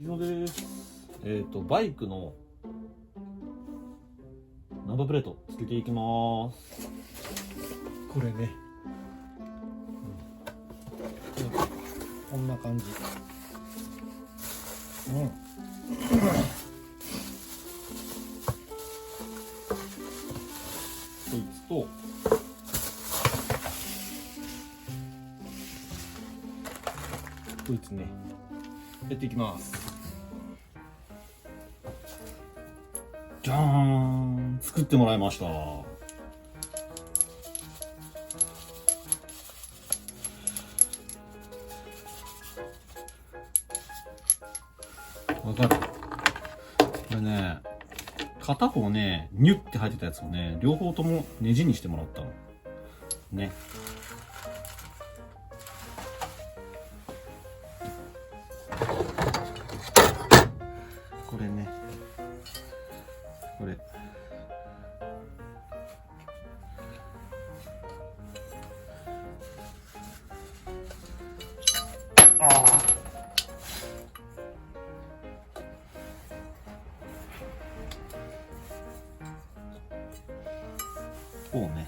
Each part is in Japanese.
水野です。バイクのナンバープレートつけていきます。これね、こんな感じ。こいつとこいつね、やっていきます。じゃーん、作ってもらいました。わかる？これね、片方ね、ニュッて入ってたやつをね、両方ともネジにしてもらったの。ね。これね。これ。ああ。こうね。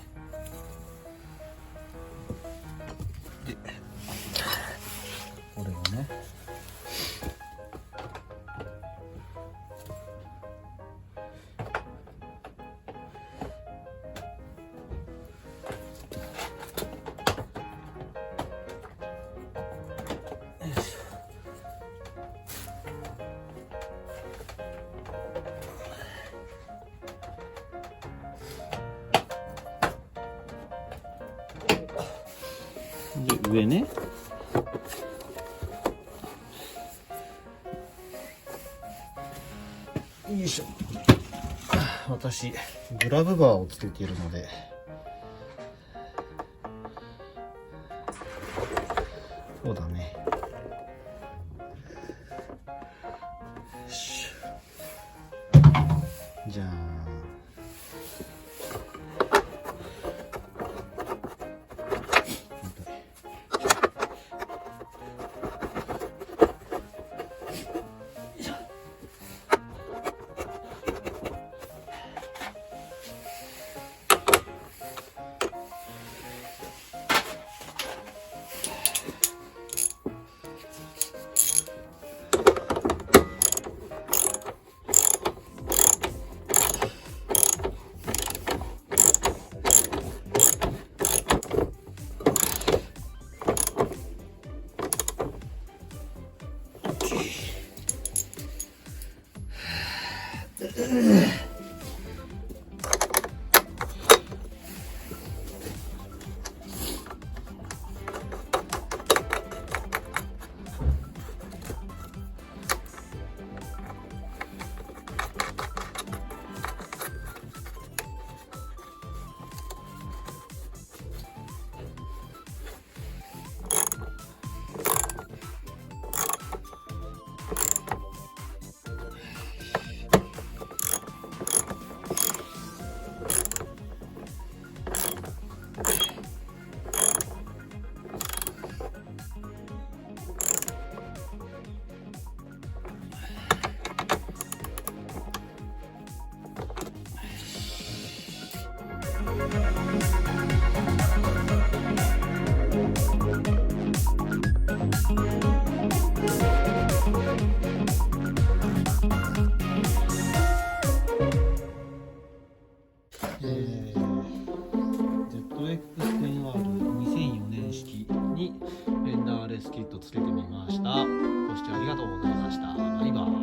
で、これをね。で、上ね。よいしょ。私、グラブバーをつけているので、そうだね。よしょ。じゃあ。ZX-10R 2004年式にフェンダーレスキットつけてみました。ご視聴ありがとうございました。バイバイ。